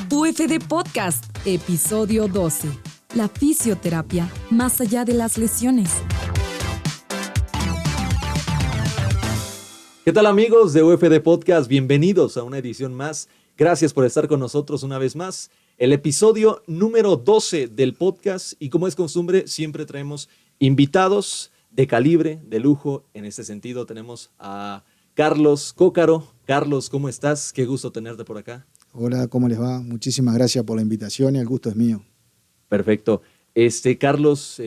UFD Podcast, episodio 12. La fisioterapia más allá de las lesiones. ¿Qué tal amigos de UFD Podcast? Bienvenidos a una edición más. Gracias por estar con nosotros una vez más. El episodio número 12 del podcast y como es costumbre siempre traemos invitados de calibre, de lujo. En este sentido tenemos a Carlos Cócaro. Carlos, ¿cómo estás? Qué gusto tenerte por acá. Hola, ¿cómo les va? Muchísimas gracias por la invitación y el gusto es mío. Perfecto. Carlos,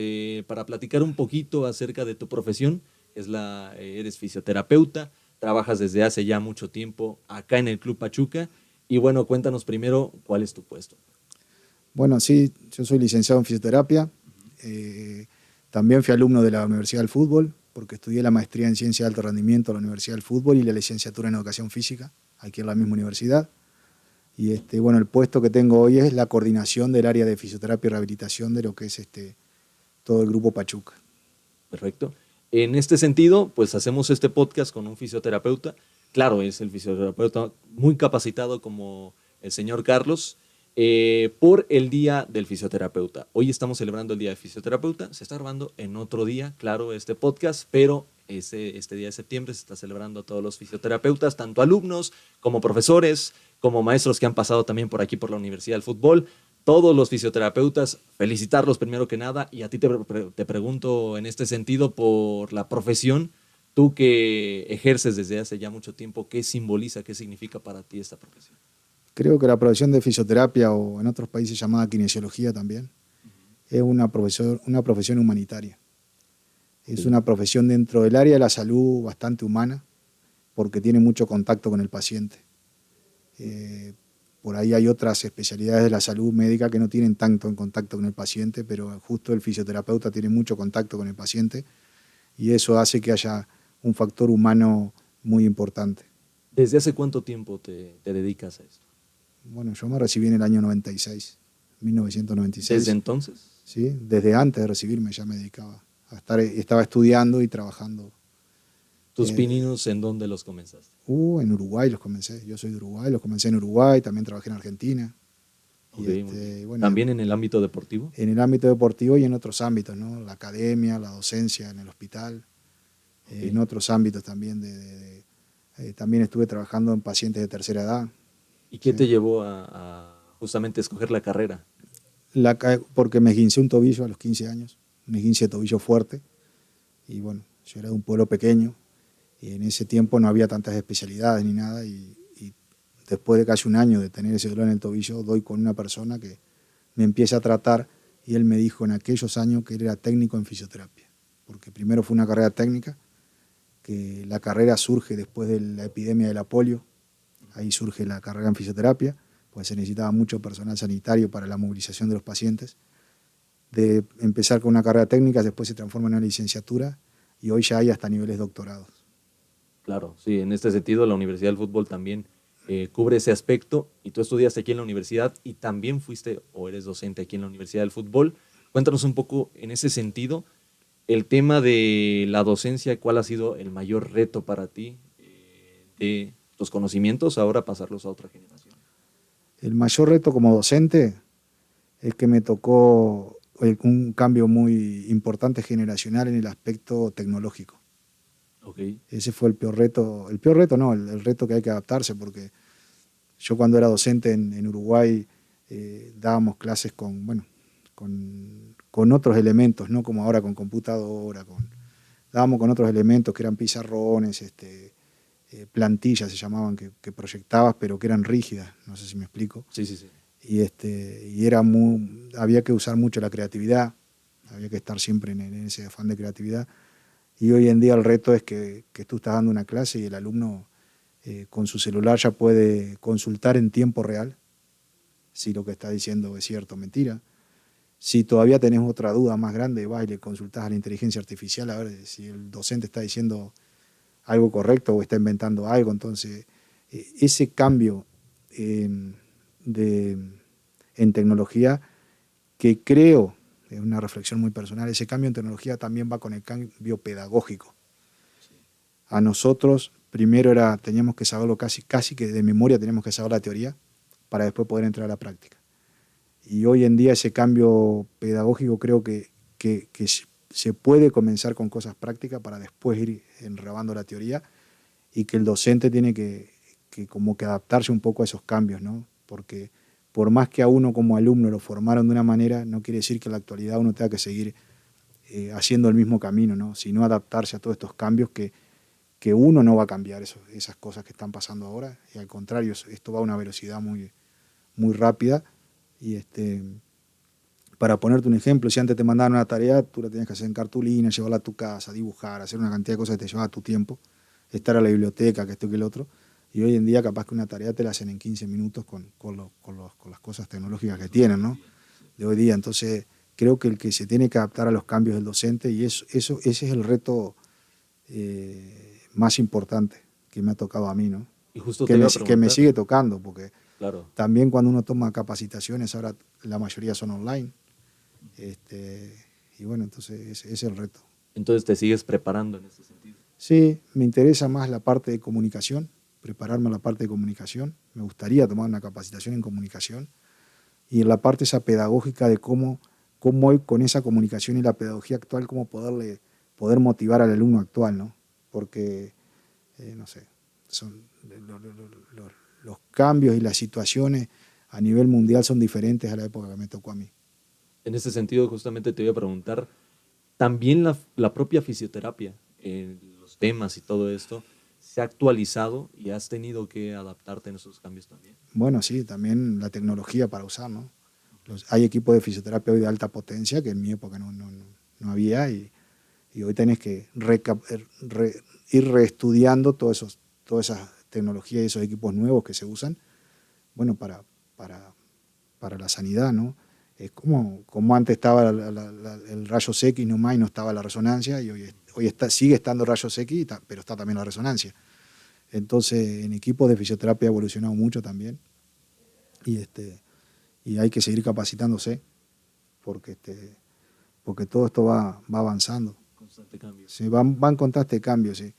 para platicar un poquito acerca de tu profesión, eres fisioterapeuta, trabajas desde hace ya mucho tiempo acá en el Club Pachuca y bueno, cuéntanos primero cuál es tu puesto. Bueno, sí, yo soy licenciado en fisioterapia, también fui alumno de la Universidad del Fútbol porque estudié la maestría en Ciencia de Alto Rendimiento en la Universidad del Fútbol y la licenciatura en Educación Física, aquí en la misma universidad. Y bueno, el puesto que tengo hoy es la coordinación del área de fisioterapia y rehabilitación de lo que es todo el Grupo Pachuca. Perfecto. En este sentido, pues hacemos este podcast con un fisioterapeuta. Claro, es el fisioterapeuta muy capacitado como el señor Carlos por el Día del Fisioterapeuta. Hoy estamos celebrando el Día del Fisioterapeuta. Se está grabando en otro día, claro, este podcast, pero este día de septiembre se está celebrando a todos los fisioterapeutas, tanto alumnos como profesores, como maestros que han pasado también por aquí por la Universidad del Fútbol. Todos los fisioterapeutas, felicitarlos primero que nada y a ti te pregunto en este sentido por la profesión, tú que ejerces desde hace ya mucho tiempo, ¿qué simboliza, qué significa para ti esta profesión? Creo que la profesión de fisioterapia o en otros países llamada kinesiología también es una profesión humanitaria. Es una profesión dentro del área de la salud bastante humana porque tiene mucho contacto con el paciente. Por ahí hay otras especialidades de la salud médica que no tienen tanto en contacto con el paciente, pero justo el fisioterapeuta tiene mucho contacto con el paciente y eso hace que haya un factor humano muy importante. ¿Desde hace cuánto tiempo te dedicas a esto? Bueno, yo me recibí en el año 1996. ¿Desde entonces? Sí, desde antes de recibirme ya me dedicaba estaba estudiando y trabajando. ¿Tus pininos en dónde los comenzaste? En Uruguay los comencé. Yo soy de Uruguay, los comencé en Uruguay, también trabajé en Argentina. Okay, bueno, ¿también en el ámbito deportivo? En el ámbito deportivo y en otros ámbitos, ¿no? La academia, la docencia en el hospital, okay. En otros ámbitos también. También estuve trabajando en pacientes de tercera edad. ¿Y qué te llevó a justamente escoger la carrera? Porque me esguincé un tobillo a los 15 años, un esguince de tobillo fuerte. Y bueno, yo era de un pueblo pequeño. Y en ese tiempo no había tantas especialidades ni nada y después de casi un año de tener ese dolor en el tobillo, doy con una persona que me empieza a tratar y él me dijo en aquellos años que él era técnico en fisioterapia, porque primero fue una carrera técnica, que la carrera surge después de la epidemia de la polio, ahí surge la carrera en fisioterapia, pues se necesitaba mucho personal sanitario para la movilización de los pacientes, de empezar con una carrera técnica, después se transforma en una licenciatura y hoy ya hay hasta niveles doctorados. Claro, sí, en este sentido la Universidad del Fútbol también cubre ese aspecto y tú estudiaste aquí en la universidad y también fuiste o eres docente aquí en la Universidad del Fútbol. Cuéntanos un poco en ese sentido el tema de la docencia, ¿cuál ha sido el mayor reto para ti de tus conocimientos ahora pasarlos a otra generación? El mayor reto como docente es que me tocó un cambio muy importante generacional en el aspecto tecnológico. Okay. Ese fue el peor reto no, el reto que hay que adaptarse, porque yo cuando era docente en Uruguay dábamos clases con otros elementos, no como ahora con computadora, dábamos con otros elementos que eran pizarrones, plantillas se llamaban, que proyectabas pero que eran rígidas, no sé si me explico. Sí, sí, sí. Y había que usar mucho la creatividad, había que estar siempre en ese afán de creatividad. Y hoy en día el reto es que tú estás dando una clase y el alumno con su celular ya puede consultar en tiempo real si lo que está diciendo es cierto o mentira. Si todavía tenés otra duda más grande, vas y le consultás a la inteligencia artificial a ver si el docente está diciendo algo correcto o está inventando algo. Entonces, ese cambio en tecnología que creo, es una reflexión muy personal, ese cambio en tecnología también va con el cambio pedagógico. A nosotros, primero teníamos que saberlo casi que de memoria, teníamos que saber la teoría, para después poder entrar a la práctica. Y hoy en día ese cambio pedagógico creo que se puede comenzar con cosas prácticas para después ir enrabando la teoría, y que el docente tiene que como que adaptarse un poco a esos cambios, ¿no? Porque por más que a uno como alumno lo formaron de una manera, no quiere decir que en la actualidad uno tenga que seguir haciendo el mismo camino, ¿no? Sino adaptarse a todos estos cambios que uno no va a cambiar esas cosas que están pasando ahora, y al contrario, esto va a una velocidad muy, muy rápida. Y para ponerte un ejemplo, si antes te mandaban una tarea, tú la tenías que hacer en cartulina, llevarla a tu casa, dibujar, hacer una cantidad de cosas que te llevaba tu tiempo, estar a la biblioteca, que esto que el otro, y hoy en día capaz que una tarea te la hacen en 15 minutos con las cosas tecnológicas que tienen, ¿no? De hoy día. Entonces creo que el que se tiene que adaptar a los cambios del docente, y ese es el reto más importante que me ha tocado a mí, ¿no? Y justo Que me sigue tocando, porque claro, también cuando uno toma capacitaciones, ahora la mayoría son online, y bueno, entonces ese es el reto. entonces te sigues preparando en ese sentido. Sí, me interesa más la parte de comunicación, prepararme a la parte de comunicación. Me gustaría tomar una capacitación en comunicación, y en la parte esa pedagógica de cómo hoy con esa comunicación y la pedagogía actual, cómo poder motivar al alumno actual, ¿no? Porque, no sé, los cambios y las situaciones a nivel mundial son diferentes a la época que me tocó a mí. En ese sentido, justamente te iba a preguntar, también la propia fisioterapia, los temas y todo esto, ¿se ha actualizado y has tenido que adaptarte en esos cambios también? Bueno, sí, también la tecnología para usar, ¿no? Hay equipos de fisioterapia hoy de alta potencia que en mi época no había, y hoy tenés que ir reestudiando todas esas tecnologías y esos equipos nuevos que se usan, bueno, para la sanidad, ¿no? Es como antes estaba el rayos X nomás y no estaba la resonancia, y hoy sigue estando rayos X, pero está también la resonancia. Entonces, en equipos de fisioterapia ha evolucionado mucho también, y hay que seguir capacitándose, porque todo esto va avanzando. Constante cambio. Sí, van en constante cambio, sí.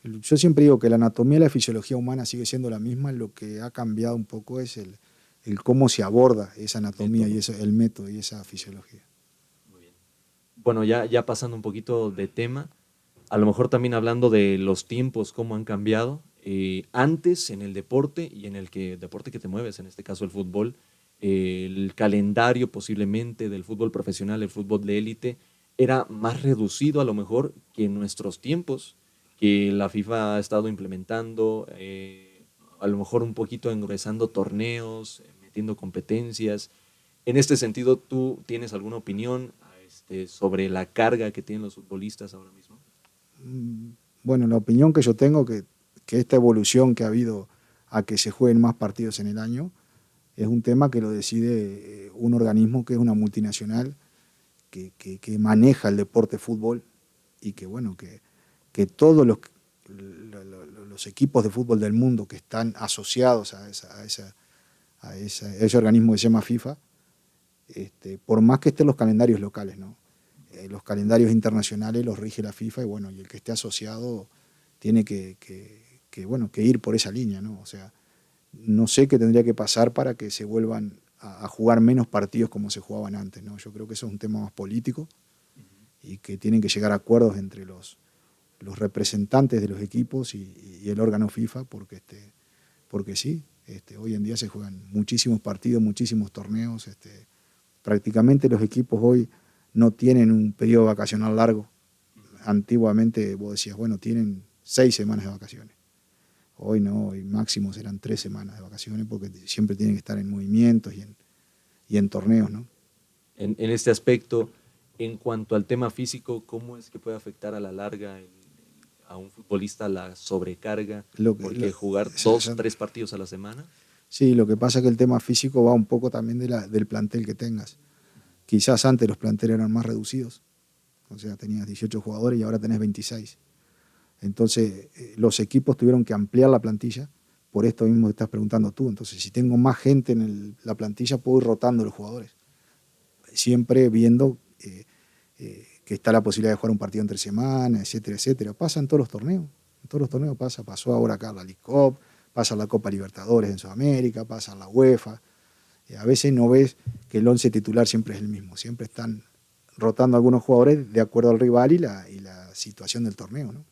Yo siempre digo que la anatomía y la fisiología humana sigue siendo la misma, lo que ha cambiado un poco es el cómo se aborda esa anatomía y el método y esa fisiología. Muy bien. Bueno, ya pasando un poquito de tema, a lo mejor también hablando de los tiempos, cómo han cambiado. Antes en el deporte y en el deporte que te mueves, en este caso el fútbol, el calendario posiblemente del fútbol profesional, el fútbol de élite, era más reducido a lo mejor que en nuestros tiempos, que la FIFA ha estado implementando, a lo mejor un poquito engruesando torneos, metiendo competencias. En este sentido, ¿tú tienes alguna opinión sobre la carga que tienen los futbolistas ahora mismo? Bueno, la opinión que yo tengo, que esta evolución que ha habido a que se jueguen más partidos en el año, es un tema que lo decide un organismo que es una multinacional que maneja el deporte fútbol, y que bueno, que todos los equipos de fútbol del mundo que están asociados a ese organismo que se llama FIFA, por más que estén los calendarios locales, ¿no? Los calendarios internacionales los rige la FIFA, y bueno, y el que esté asociado tiene que ir por esa línea, ¿no? O sea, no sé qué tendría que pasar para que se vuelvan a jugar menos partidos como se jugaban antes, ¿no? Yo creo que eso es un tema más político, y que tienen que llegar a acuerdos entre los representantes de los equipos y el órgano FIFA, porque sí, hoy en día se juegan muchísimos partidos, muchísimos torneos, prácticamente los equipos hoy no tienen un periodo vacacional largo. Antiguamente vos decías, bueno, tienen 6 semanas de vacaciones. Hoy no, hoy máximo serán 3 semanas de vacaciones, porque siempre tienen que estar en movimientos y en torneos, ¿no? En este aspecto, en cuanto al tema físico, ¿cómo es que puede afectar a la larga a un futbolista la sobrecarga? Porque jugar 2, 3 partidos a la semana. Sí, lo que pasa es que el tema físico va un poco también del plantel que tengas. Quizás antes los planteles eran más reducidos, o sea, tenías 18 jugadores y ahora tenés 26. Entonces, los equipos tuvieron que ampliar la plantilla, por esto mismo que estás preguntando tú. Entonces, si tengo más gente en la plantilla, puedo ir rotando los jugadores, siempre viendo que está la posibilidad de jugar un partido entre semanas, etcétera, etcétera. Pasa en todos los torneos, pasó ahora acá la League Cup, pasa la Copa Libertadores en Sudamérica, pasa la UEFA. A veces no ves que el 11 titular siempre es el mismo, siempre están rotando algunos jugadores de acuerdo al rival y la situación del torneo, ¿no?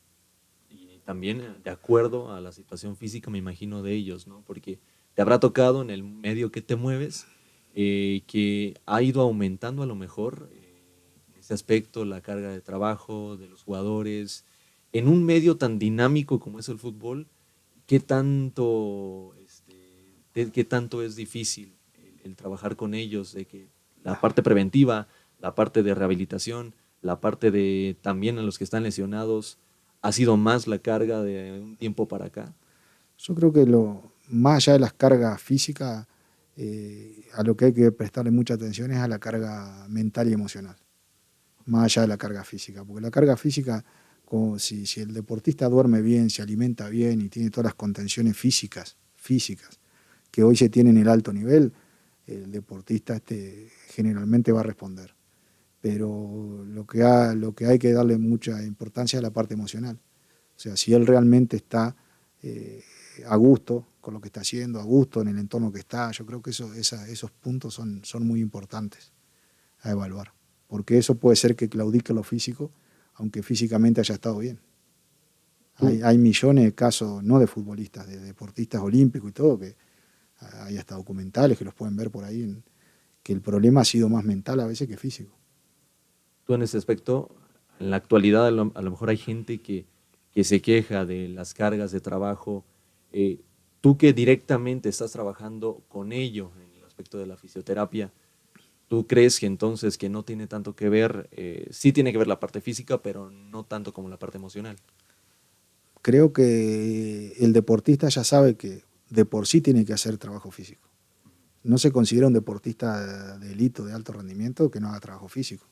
Y también de acuerdo a la situación física, me imagino, de ellos, ¿no? Porque te habrá tocado en el medio que te mueves, que ha ido aumentando a lo mejor en ese aspecto la carga de trabajo de los jugadores. En un medio tan dinámico como es el fútbol, ¿qué tanto, qué tanto es difícil el trabajar con ellos? De que la parte preventiva, la parte de rehabilitación, la parte de también a los que están lesionados, ¿ha sido más la carga de un tiempo para acá? Yo creo que más allá de las cargas físicas, a lo que hay que prestarle mucha atención es a la carga mental y emocional, más allá de la carga física, porque la carga física, como si el deportista duerme bien, se alimenta bien y tiene todas las contenciones físicas que hoy se tienen en el alto nivel, el deportista generalmente va a responder. Pero lo que hay que darle mucha importancia es la parte emocional. O sea, si él realmente está a gusto con lo que está haciendo, a gusto en el entorno que está, yo creo que esos puntos son muy importantes a evaluar. Porque eso puede ser que claudique lo físico, aunque físicamente haya estado bien. Hay millones de casos, no de futbolistas, de deportistas olímpicos y todo, que hay hasta documentales que los pueden ver por ahí, que el problema ha sido más mental a veces que físico. Tú en ese aspecto, en la actualidad a lo mejor hay gente que se queja de las cargas de trabajo. Tú que directamente estás trabajando con ello en el aspecto de la fisioterapia, ¿tú crees que entonces que no tiene tanto que ver, sí tiene que ver la parte física, pero no tanto como la parte emocional? Creo que el deportista ya sabe que de por sí tiene que hacer trabajo físico. No se considera un deportista de élite, de alto rendimiento, que no haga trabajo físico.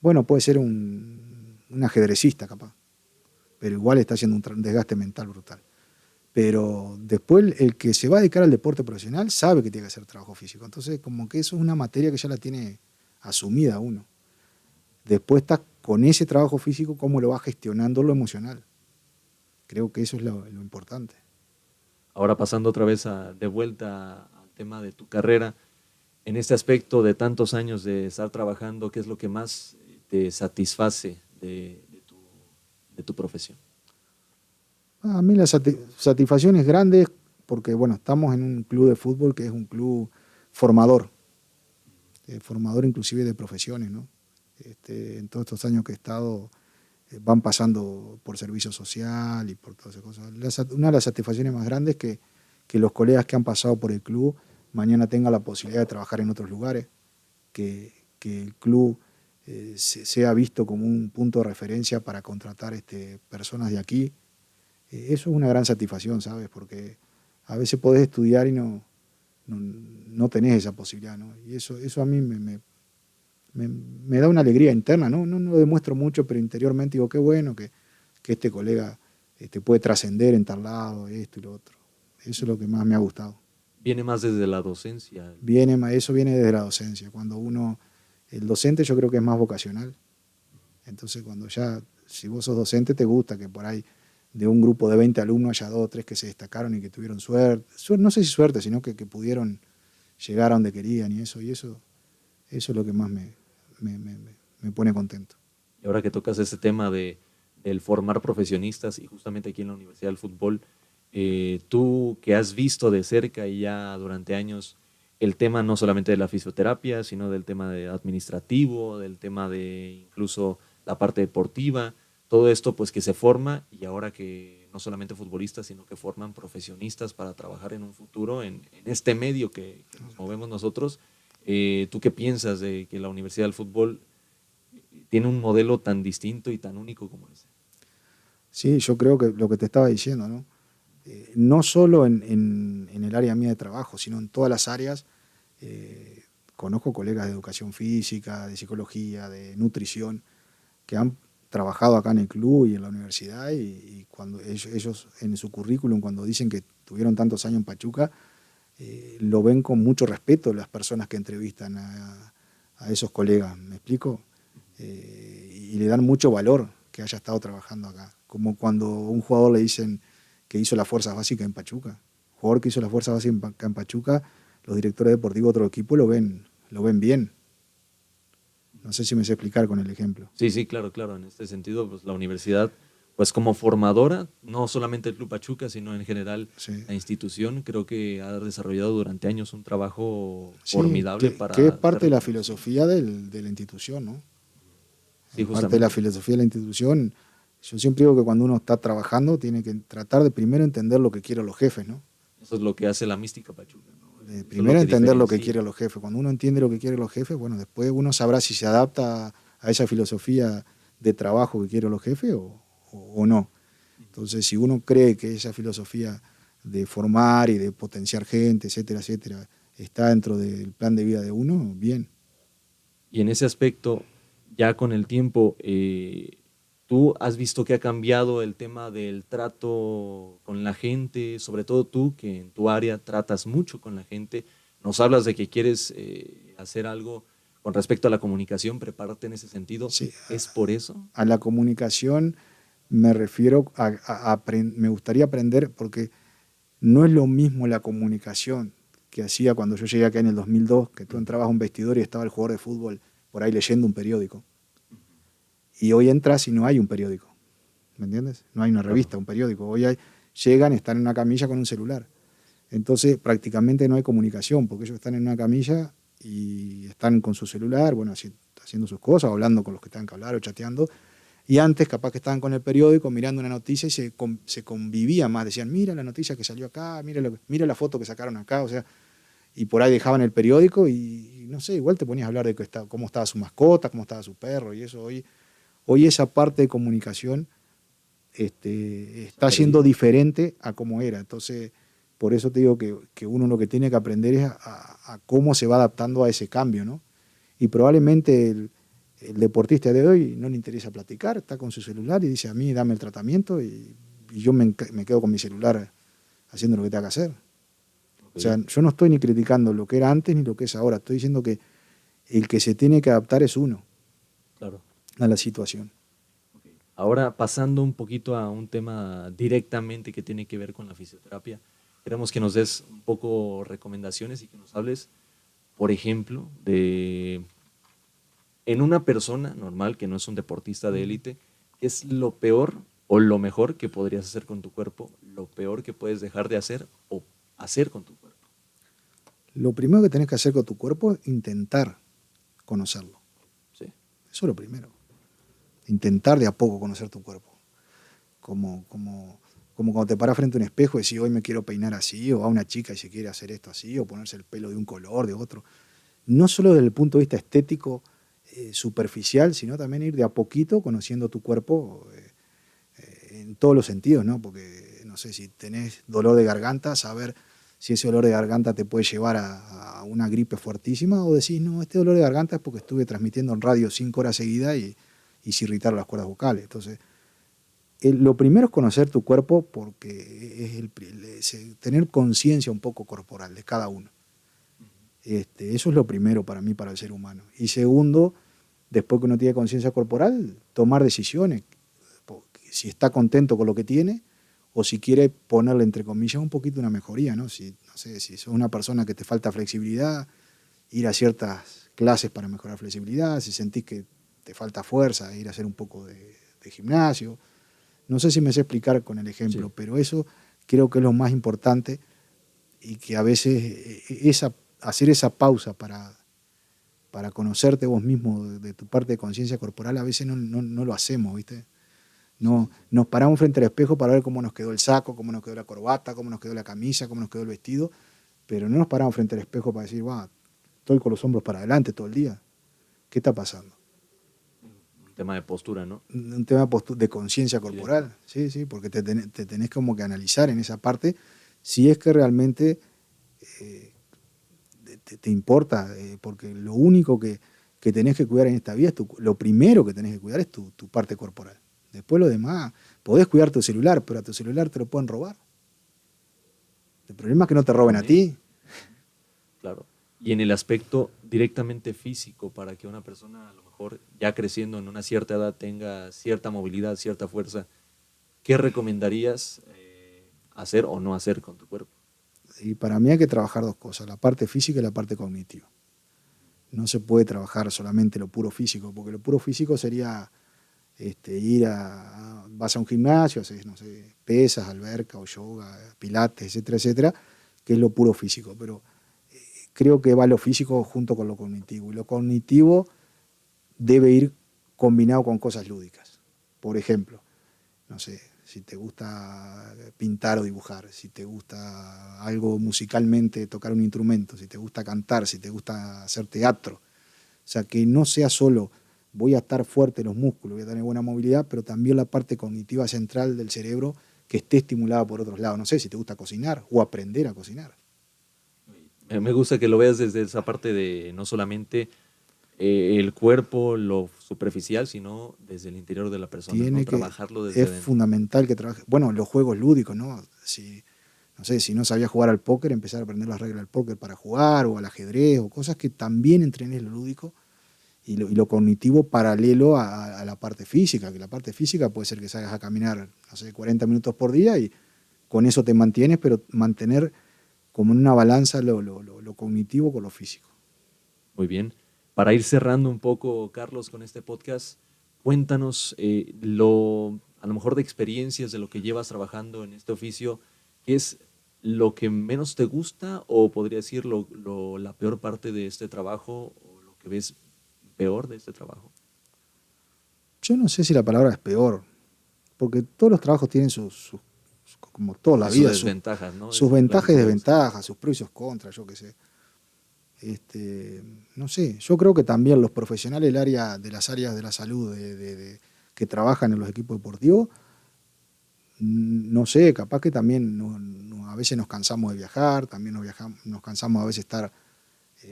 Bueno, puede ser un ajedrecista capaz, pero igual está haciendo un desgaste mental brutal. Pero después el que se va a dedicar al deporte profesional sabe que tiene que hacer trabajo físico. Entonces, como que eso es una materia que ya la tiene asumida uno. Después está con ese trabajo físico, cómo lo va gestionando lo emocional. Creo que eso es lo importante. Ahora pasando otra vez de vuelta al tema de tu carrera, en este aspecto de tantos años de estar trabajando, ¿qué es lo que más te satisface de tu profesión? A mí la satisfacción es grande porque, bueno, estamos en un club de fútbol que es un club formador, formador inclusive de profesiones, ¿no? En todos estos años que he estado, van pasando por servicio social y por todas esas cosas. Una de las satisfacciones más grandes es que los colegas que han pasado por el club mañana tengan la posibilidad de trabajar en otros lugares, que el club sea visto como un punto de referencia para contratar personas de aquí. Eso es una gran satisfacción, ¿sabes? Porque a veces podés estudiar y no tenés esa posibilidad, ¿no? Y eso a mí me da una alegría interna, ¿no? No lo demuestro mucho, pero interiormente digo, qué bueno que este colega puede trascender en tal lado, esto y lo otro. Eso es lo que más me ha gustado. Viene más desde la docencia. Eso viene desde la docencia. El docente yo creo que es más vocacional. Entonces si vos sos docente, te gusta que por ahí de un grupo de 20 alumnos haya 2 o 3 que se destacaron y que tuvieron suerte. No sé si suerte, sino que pudieron llegar a donde querían y eso es lo que más me pone contento. Y ahora que tocas ese tema del formar profesionistas y justamente aquí en la Universidad del Fútbol, tú que has visto de cerca y ya durante años el tema no solamente de la fisioterapia, sino del tema administrativo, del tema de incluso la parte deportiva, todo esto pues que se forma y ahora que no solamente futbolistas, sino que forman profesionistas para trabajar en un futuro en este medio que nos movemos nosotros. ¿Tú qué piensas de que la Universidad del Fútbol tiene un modelo tan distinto y tan único como ese? Sí, yo creo que lo que te estaba diciendo, ¿no? No solo en el área mía de trabajo, sino en todas las áreas. Conozco colegas de educación física, de psicología, de nutrición, que han trabajado acá en el club y en la universidad y cuando ellos en su currículum, cuando dicen que tuvieron tantos años en Pachuca, lo ven con mucho respeto las personas que entrevistan a esos colegas, ¿me explico? Y le dan mucho valor que haya estado trabajando acá. Como cuando a un jugador le dicen que hizo las fuerzas básicas en Pachuca. Jugador que hizo las fuerzas básicas en Pachuca, los directores deportivos de otro equipo lo ven bien. No sé si me sé explicar con el ejemplo. Sí, claro. En este sentido, pues la universidad, pues como formadora, no solamente el Club Pachuca, sino en general Sí. la institución, creo que ha desarrollado durante años un trabajo Sí, formidable para que es parte ser de la reconocido. filosofía de la institución, ¿no? Sí, Parte de la justamente. filosofía de la institución. Yo siempre digo que cuando uno está trabajando tiene que tratar de primero entender lo que quieren los jefes, ¿no? Eso es lo que hace la mística Pachuca, ¿no? De Eso es lo primero que entender lo que diferencia. quieren los jefes. Cuando uno entiende lo que quieren los jefes, bueno, después uno sabrá si se adapta a esa filosofía de trabajo que quieren los jefes o no. Entonces, si uno cree que esa filosofía de formar y de potenciar gente, etcétera, etcétera, está dentro del plan de vida de uno, bien. Y en ese aspecto, ya con el tiempo, ¿tú has visto que ha cambiado el tema del trato con la gente? Sobre todo tú, que en tu área tratas mucho con la gente. Nos hablas de que quieres hacer algo con respecto a la comunicación, prepararte en ese sentido. Sí, ¿Es por eso? a la comunicación me refiero me gustaría aprender porque no es lo mismo la comunicación que hacía cuando yo llegué acá en el 2002, que tú entrabas a un vestidor y estaba el jugador de fútbol por ahí leyendo un periódico. Y hoy entras y no hay un periódico, ¿me entiendes? No hay una Claro. revista, un periódico. Llegan, están en una camilla con un celular. Entonces prácticamente no hay comunicación, porque ellos están en una camilla y están con su celular, bueno, haciendo sus cosas, hablando con los que tengan que hablar o chateando. Y antes capaz que estaban con el periódico mirando una noticia y se convivía más. Decían, mira la noticia que salió acá, mira la foto que sacaron acá, o sea, y por ahí dejaban el periódico y no sé, igual te ponías a hablar de cómo estaba su mascota, cómo estaba su perro y eso. Hoy esa parte de comunicación Se ha está siendo perdido. diferente a cómo era. Entonces, por eso te digo que uno lo que tiene que aprender es a cómo se va adaptando a ese cambio, ¿no? Y probablemente el deportista de hoy no le interesa platicar, está con su celular y dice a mí dame el tratamiento y yo me quedo con mi celular haciendo lo que tenga que hacer. O sea, Ok, yo no estoy ni criticando lo que era antes ni lo que es ahora, estoy diciendo que el que se tiene que adaptar es uno claro. a la situación. Ahora, pasando un poquito a un tema directamente que tiene que ver con la fisioterapia, queremos que nos des un poco recomendaciones y que nos hables, por ejemplo, de en una persona normal que no es un deportista de élite, ¿qué es lo peor o lo mejor que podrías hacer con tu cuerpo? Lo peor que puedes dejar de hacer o hacer con tu cuerpo. Lo primero que tenés que hacer con tu cuerpo es intentar conocerlo. Sí, Eso es lo primero. Intentar de a poco conocer tu cuerpo. Como cuando te paras frente a un espejo y decís, hoy me quiero peinar así, o a una chica y se quiere hacer esto así, o ponerse el pelo de un color, de otro. No solo desde el punto de vista estético, superficial, sino también ir de a poquito conociendo tu cuerpo en todos los sentidos, ¿no? Porque, no sé, si tenés dolor de garganta, saber si ese dolor de garganta te puede llevar a una gripe fuertísima, o decís, no, este dolor de garganta es porque estuve transmitiendo en radio 5 horas seguidas y se irritaron las cuerdas vocales. Entonces, lo primero es conocer tu cuerpo porque es tener conciencia un poco corporal de cada uno. Eso es lo primero para mí, para el ser humano. Y segundo, después que uno tiene conciencia corporal, tomar decisiones. Si está contento con lo que tiene o si quiere ponerle, entre comillas, un poquito una mejoría, ¿no? Si, no sé, si sos una persona que te falta flexibilidad, ir a ciertas clases para mejorar flexibilidad, si sentís que te falta fuerza, ir a hacer un poco de gimnasio. No sé si me sé explicar con el ejemplo, sí, pero eso creo que es lo más importante y que a veces hacer esa pausa para conocerte vos mismo de tu parte de conciencia corporal, a veces no lo hacemos, ¿viste? sí, No, nos paramos frente al espejo para ver cómo nos quedó el saco, cómo nos quedó la corbata, cómo nos quedó la camisa, cómo nos quedó el vestido, pero no nos paramos frente al espejo para decir, wow, estoy con los hombros para adelante todo el día. ¿Qué está pasando? un tema de postura, ¿no? Un tema de conciencia Directo. corporal, sí, sí, porque te tenés como que analizar en esa parte si es que realmente eh, te importa, porque lo único que tenés que cuidar en esta vida, lo primero que tenés que cuidar es tu parte corporal. Después lo demás, podés cuidar tu celular, pero a tu celular te lo pueden robar. El problema es que no te roben a También, ti. claro. Y en el aspecto directamente físico, para que una persona a lo mejor ya creciendo en una cierta edad tenga cierta movilidad, cierta fuerza, ¿qué recomendarías? hacer o no hacer con tu cuerpo. Y para mí hay que trabajar dos cosas, la parte física y la parte cognitiva. No se puede trabajar solamente lo puro físico, porque lo puro físico sería vas a un gimnasio, haces, no sé, pesas, alberca o yoga, pilates, etcétera, etcétera, que es lo puro físico. Pero creo que va lo físico junto con lo cognitivo. Y lo cognitivo debe ir combinado con cosas lúdicas. Por ejemplo, no sé, si te gusta pintar o dibujar, si te gusta algo musicalmente, tocar un instrumento, si te gusta cantar, si te gusta hacer teatro. O sea, que no sea solo voy a estar fuerte en los músculos, voy a tener buena movilidad, pero también la parte cognitiva central del cerebro que esté estimulada por otros lados. No sé, si te gusta cocinar o aprender a cocinar. Me gusta que lo veas desde esa parte de no solamente el cuerpo, lo superficial, sino desde el interior de la persona, Tiene ¿no? que, Trabajarlo desde es dentro. fundamental que trabaje. Bueno, los juegos lúdicos, ¿no? No sé, si no sabías jugar al póker, empezar a aprender las reglas del póker para jugar, o al ajedrez, o cosas que también entrenes lo lúdico y lo cognitivo paralelo a la parte física, que la parte física puede ser que salgas a caminar, no sé, 40 minutos por día y con eso te mantienes, pero mantener como en una balanza lo cognitivo con lo físico. Muy bien. Para ir cerrando un poco, Carlos, con este podcast, cuéntanos a lo mejor de experiencias de lo que llevas trabajando en este oficio, ¿qué es lo que menos te gusta o podría decir la peor parte de este trabajo o lo que ves peor de este trabajo? Yo no sé si la palabra es peor, porque todos los trabajos tienen como toda la vida, Sus desventajas, ¿no? sus Es ventajas y clásico. desventajas, sus pros y sus contras, yo qué sé. No sé, yo creo que también los profesionales de las áreas de la salud que trabajan en los equipos deportivos, no sé, capaz que también a veces nos cansamos de viajar, también nos cansamos a veces de estar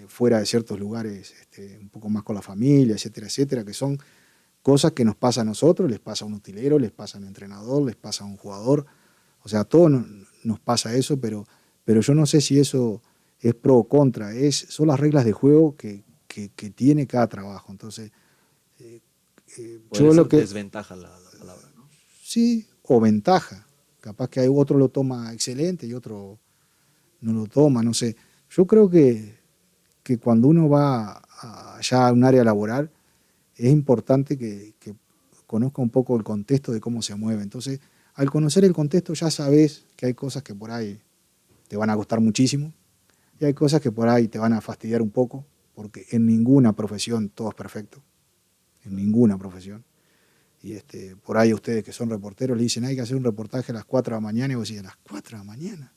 fuera de ciertos lugares, un poco más con la familia, etcétera, etcétera, que son cosas que nos pasa a nosotros, les pasa a un utilero, les pasa a un entrenador, les pasa a un jugador. O sea, a todos nos pasa eso, pero yo no sé si eso es pro o contra. Son las reglas de juego que tiene cada trabajo. Entonces, Podría yo lo ser que... desventaja la palabra, ¿no? Sí, o ventaja. Capaz que hay otro lo toma excelente y otro no lo toma, no sé. Yo creo que cuando uno va ya a un área laboral, es importante que conozca un poco el contexto de cómo se mueve. Entonces, al conocer el contexto ya sabes que hay cosas que por ahí te van a costar muchísimo y hay cosas que por ahí te van a fastidiar un poco, porque en ninguna profesión todo es perfecto, en ninguna profesión. Y por ahí ustedes que son reporteros le dicen hay que hacer un reportaje a las 4 de la mañana y vos decís, ¿a las 4 de la mañana?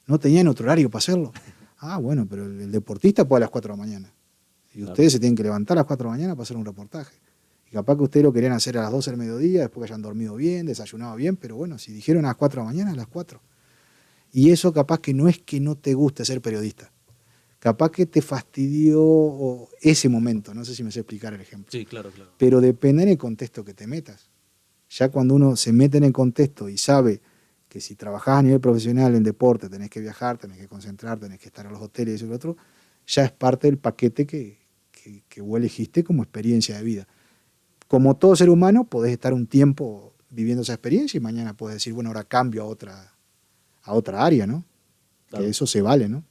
¿No tenían otro horario para hacerlo? Ah, bueno, pero el deportista puede a las 4 de la mañana. Y Claro. ustedes se tienen que levantar a las 4 de la mañana para hacer un reportaje. Y capaz que ustedes lo querían hacer a las 12 del mediodía, después que hayan dormido bien, desayunado bien, pero bueno, si dijeron a las 4 de la mañana, a las 4. Y eso capaz que no es que no te guste ser periodista. Capaz que te fastidió ese momento, no sé si me sé explicar el ejemplo. Sí, claro, claro. Pero depende en el contexto que te metas. Ya cuando uno se mete en el contexto y sabe que si trabajás a nivel profesional en deporte, tenés que viajar, tenés que concentrar, tenés que estar en los hoteles y eso y lo otro, ya es parte del paquete que vos elegiste como experiencia de vida. Como todo ser humano, podés estar un tiempo viviendo esa experiencia y mañana podés decir, bueno, ahora cambio a otra área, ¿no? Claro. Que eso se vale, ¿no?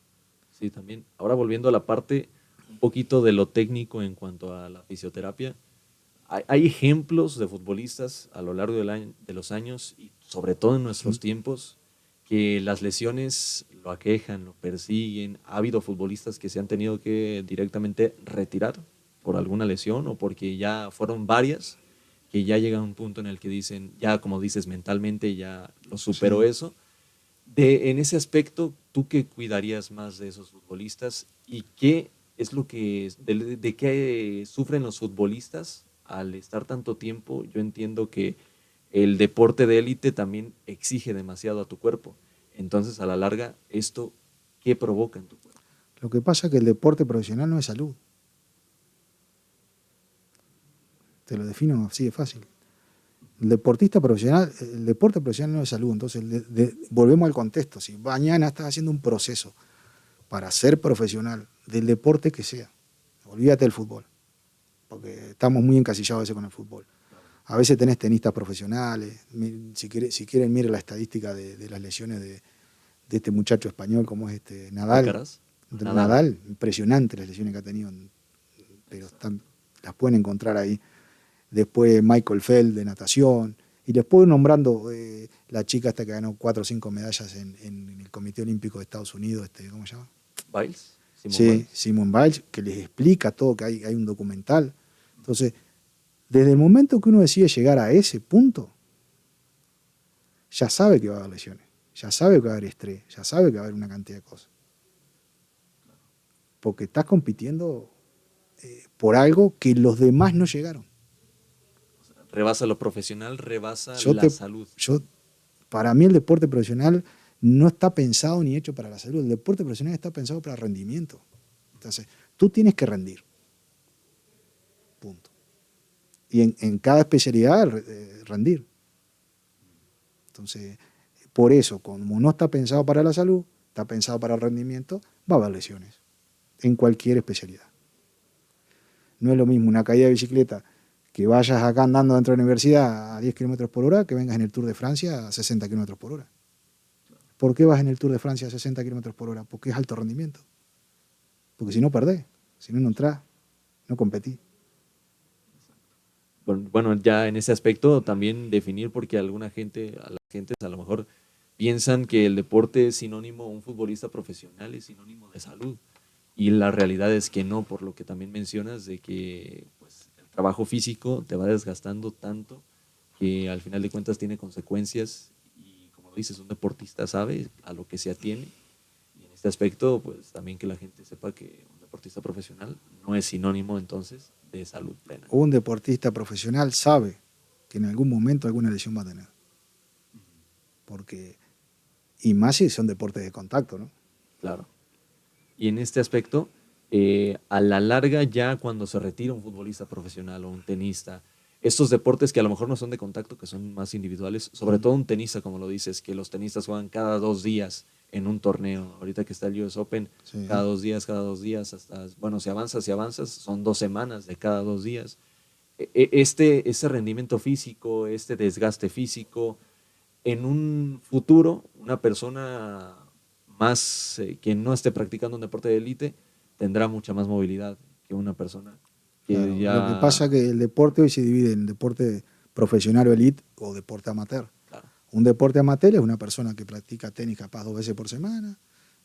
Sí, también. Ahora volviendo a la parte un poquito de lo técnico en cuanto a la fisioterapia, hay ejemplos de futbolistas a lo largo de los años y sobre todo en nuestros tiempos que las lesiones lo aquejan, lo persiguen. Ha habido futbolistas que se han tenido que directamente retirar por alguna lesión o porque ya fueron varias, que ya llega un punto en el que dicen, ya como dices, mentalmente ya lo superó Sí. eso. En ese aspecto, ¿tú qué cuidarías más de esos futbolistas y qué es lo que de qué sufren los futbolistas al estar tanto tiempo? Yo entiendo que el deporte de élite también exige demasiado a tu cuerpo. Entonces, a la larga, ¿esto qué provoca en tu cuerpo? Lo que pasa es que el deporte profesional no es salud. Te lo defino así de fácil. El deporte profesional no es salud. Entonces, volvemos al contexto. Si mañana estás haciendo un proceso para ser profesional del deporte que sea, olvídate del fútbol, porque estamos muy encasillados a veces con el fútbol. A veces tenés tenistas profesionales. Si quieren, miren la estadística de las lesiones de este muchacho español, como es Nadal. Alcaraz. Nadal, impresionante las lesiones que ha tenido, pero las pueden encontrar ahí. Después Michael Phelps de natación, y después nombrando la chica esta que ganó 4 o 5 medallas en el Comité Olímpico de Estados Unidos, ¿cómo se llama? Biles. Simone Biles, que les explica todo, que hay un documental. Entonces, desde el momento que uno decide llegar a ese punto, ya sabe que va a haber lesiones, ya sabe que va a haber estrés, ya sabe que va a haber una cantidad de cosas. Porque estás compitiendo por algo que los demás no llegaron. Rebasa lo profesional, rebasa la salud. Para mí el deporte profesional no está pensado ni hecho para la salud. El deporte profesional está pensado para el rendimiento. Entonces, tú tienes que rendir. Punto. Y en cada especialidad rendir. Entonces, por eso, como no está pensado para la salud, está pensado para el rendimiento, va a haber lesiones. En cualquier especialidad. No es lo mismo una caída de bicicleta que vayas acá andando dentro de la universidad a 10 kilómetros por hora que vengas en el Tour de Francia a 60 kilómetros por hora. ¿Por qué vas en el Tour de Francia a 60 kilómetros por hora? Porque es alto rendimiento. Porque si no perdés, si no entrás, no competís. Bueno, ya en ese aspecto también definir, porque a la gente a lo mejor piensan que el deporte es sinónimo, un futbolista profesional es sinónimo de salud. Y la realidad es que no, por lo que también mencionas de que pues, el trabajo físico te va desgastando tanto que al final de cuentas tiene consecuencias y como lo dices, un deportista sabe a lo que se atiene. Y en este aspecto, pues también que la gente sepa que un deportista profesional no es sinónimo entonces de salud plena. Un deportista profesional sabe que en algún momento alguna lesión va a tener. Porque, y más si son deportes de contacto, ¿no? Claro. Y en este aspecto, a la larga ya cuando se retira un futbolista profesional o un tenista, estos deportes que a lo mejor no son de contacto, que son más individuales, sobre todo un tenista, como lo dices, que los tenistas juegan cada 2 días en un torneo. Ahorita que está el US Open, sí. cada dos días, hasta, bueno, si avanzas, son 2 semanas de cada 2 días. Ese rendimiento físico, este desgaste físico, en un futuro, una persona más que no esté practicando un deporte de élite tendrá mucha más movilidad que una persona que claro, ya... Lo que pasa es que el deporte hoy se divide en deporte profesional o élite o deporte amateur. Claro. Un deporte amateur es una persona que practica tenis capaz 2 veces por semana,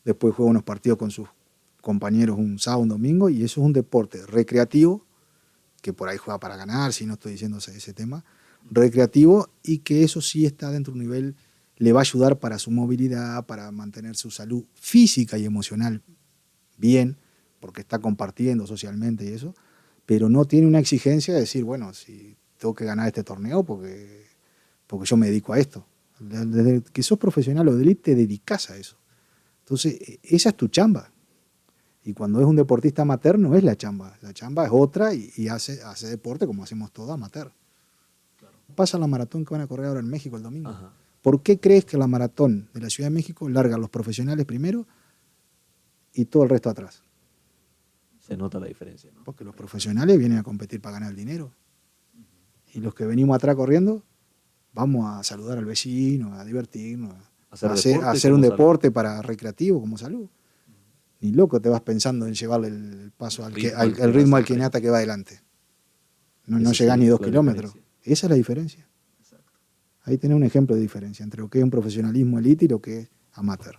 después juega unos partidos con sus compañeros un sábado, un domingo, y eso es un deporte recreativo, que por ahí juega para ganar, si no estoy diciendo ese tema, recreativo, y que eso sí está dentro de un nivel, le va a ayudar para su movilidad, para mantener su salud física y emocional bien, porque está compartiendo socialmente y eso, pero no tiene una exigencia de decir, bueno, si tengo que ganar este torneo porque yo me dedico a esto. Desde que sos profesional o de élite te dedicas a eso. Entonces, esa es tu chamba. Y cuando es un deportista amateur no es la chamba es otra y hace deporte como hacemos todos amateur. Claro. Pasa la maratón que van a correr ahora en México el domingo. Ajá. ¿Por qué crees que la maratón de la Ciudad de México largan los profesionales primero y todo el resto atrás? Se nota la diferencia, ¿no? Porque los profesionales vienen a competir para ganar el dinero. Y los que venimos atrás corriendo, vamos a saludar al vecino, a divertirnos, a hacer un deporte para recreativo como salud. Ni loco te vas pensando en llevarle el paso al ritmo al quinata que va adelante. No llegás ni 2 kilómetros. Esa es la diferencia. Exacto. Ahí tenés un ejemplo de diferencia entre lo que es un profesionalismo elite y lo que es amateur.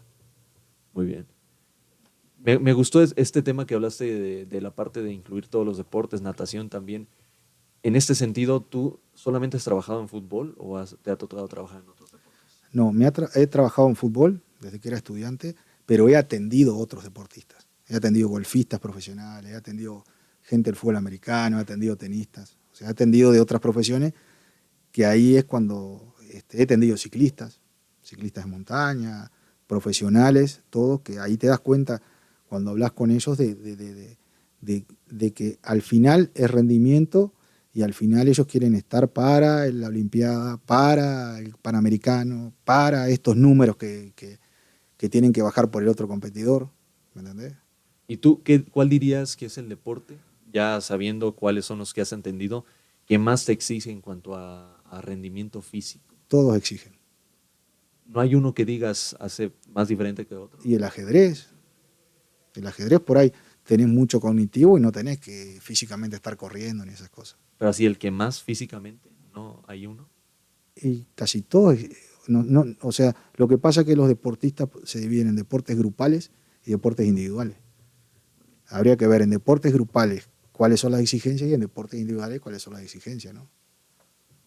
Muy bien. Me gustó este tema que hablaste de la parte de incluir todos los deportes, natación también. En este sentido, ¿tú solamente has trabajado en fútbol o te ha tocado trabajar en otros deportes? No, he trabajado en fútbol desde que era estudiante, pero he atendido otros deportistas. He atendido golfistas profesionales, he atendido gente del fútbol americano, he atendido tenistas. O sea, he atendido de otras profesiones, que ahí es cuando he atendido ciclistas de montaña, profesionales, todos, que ahí te das cuenta cuando hablas con ellos de que al final es rendimiento y al final ellos quieren estar para la Olimpiada, para el Panamericano, para estos números que tienen que bajar por el otro competidor, ¿me entendés? ¿Y tú cuál dirías que es el deporte, ya sabiendo cuáles son los que has entendido, que más te exige en cuanto a rendimiento físico? Todos exigen. ¿No hay uno que digas hace más diferente que otro? Y el ajedrez por ahí tenés mucho cognitivo y no tenés que físicamente estar corriendo ni esas cosas. Pero así el que más físicamente, ¿no hay uno? Y casi todos, o sea, lo que pasa es que los deportistas se dividen en deportes grupales y deportes individuales. Habría que ver en deportes grupales cuáles son las exigencias y en deportes individuales cuáles son las exigencias, ¿no?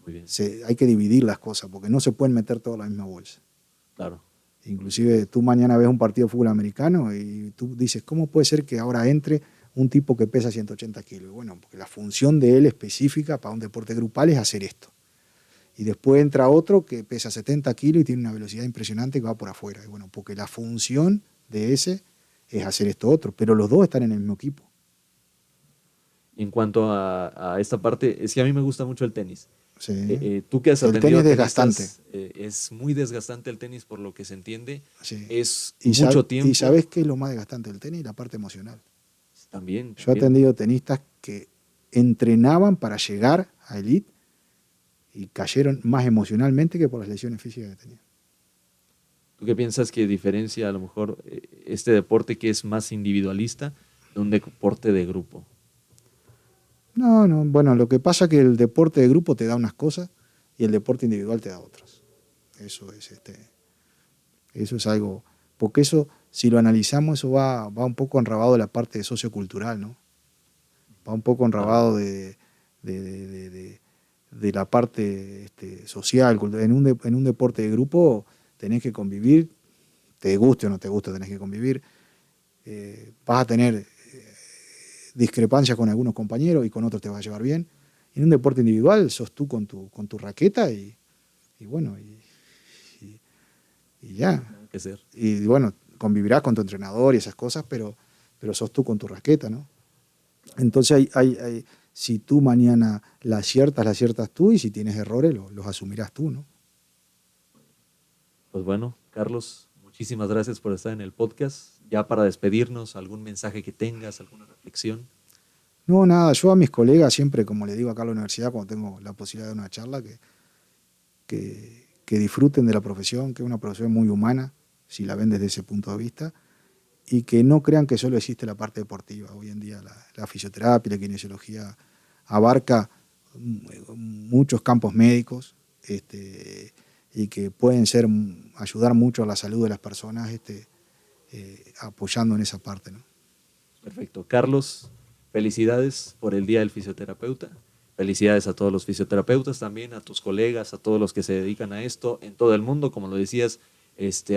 Muy bien, Hay que dividir las cosas porque no se pueden meter todas en la misma bolsa. claro. Inclusive tú mañana ves un partido de fútbol americano y tú dices, ¿cómo puede ser que ahora entre un tipo que pesa 180 kilos? Bueno, porque la función de él específica para un deporte grupal es hacer esto. Y después entra otro que pesa 70 kilos y tiene una velocidad impresionante que va por afuera. Y bueno, porque la función de ese es hacer esto otro, pero los dos están en el mismo equipo. Y en cuanto a esta parte, es que a mí me gusta mucho el tenis. Sí. Tú que has El atendido tenis es tenistas, desgastante. es muy desgastante el tenis por lo que se entiende. Sí. Es Y mucho tiempo. ¿Y sabes qué es lo más desgastante del tenis? La parte emocional. También. Yo he atendido tenistas que entrenaban para llegar a elite y cayeron más emocionalmente que por las lesiones físicas que tenían. ¿Tú qué piensas que diferencia a lo mejor este deporte que es más individualista de un deporte de grupo? No, bueno, lo que pasa es que el deporte de grupo te da unas cosas y el deporte individual te da otras. Eso es algo, porque eso, si lo analizamos, eso va un poco enrabado de la parte sociocultural, ¿no? Va un poco enrabado de la parte social. En un deporte de grupo tenés que convivir, te guste o no te guste, tenés que convivir. Vas a tener discrepancias con algunos compañeros y con otros te vas a llevar bien. En un deporte individual sos tú con tu raqueta y bueno, y ya. Tiene que ser. Y bueno, convivirás con tu entrenador y esas cosas, pero sos tú con tu raqueta, ¿no? Entonces, si tú mañana la aciertas tú, y si tienes errores, los asumirás tú, ¿no? Pues bueno, Carlos, muchísimas gracias por estar en el podcast. Ya para despedirnos, algún mensaje que tengas, alguna reflexión. No, nada, yo a mis colegas siempre, como le digo acá en la universidad, cuando tengo la posibilidad de una charla, que disfruten de la profesión, que es una profesión muy humana, si la ven desde ese punto de vista, y que no crean que solo existe la parte deportiva. Hoy en día la fisioterapia y la kinesiología abarca muchos campos médicos, y que pueden ayudar mucho a la salud de las personas, apoyando en esa parte, ¿no? Perfecto. Carlos, felicidades por el Día del Fisioterapeuta. Felicidades a todos los fisioterapeutas también, a tus colegas, a todos los que se dedican a esto en todo el mundo. Como lo decías,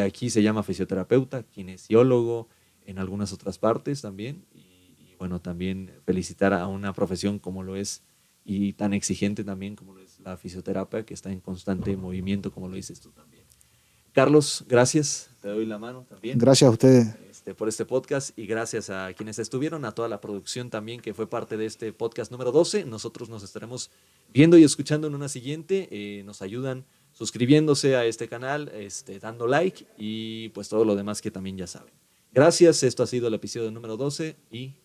aquí se llama fisioterapeuta, kinesiólogo, en algunas otras partes también. Y bueno, también felicitar a una profesión como lo es y tan exigente también como lo es la fisioterapia, que está en constante movimiento, como lo dices tú también. Carlos, gracias. Te doy la mano también. Gracias a ustedes. Por este podcast y gracias a quienes estuvieron, a toda la producción también que fue parte de este podcast número 12. Nosotros nos estaremos viendo y escuchando en una siguiente. Nos ayudan suscribiéndose a este canal, dando like y pues todo lo demás que también ya saben. Gracias, esto ha sido el episodio número 12 y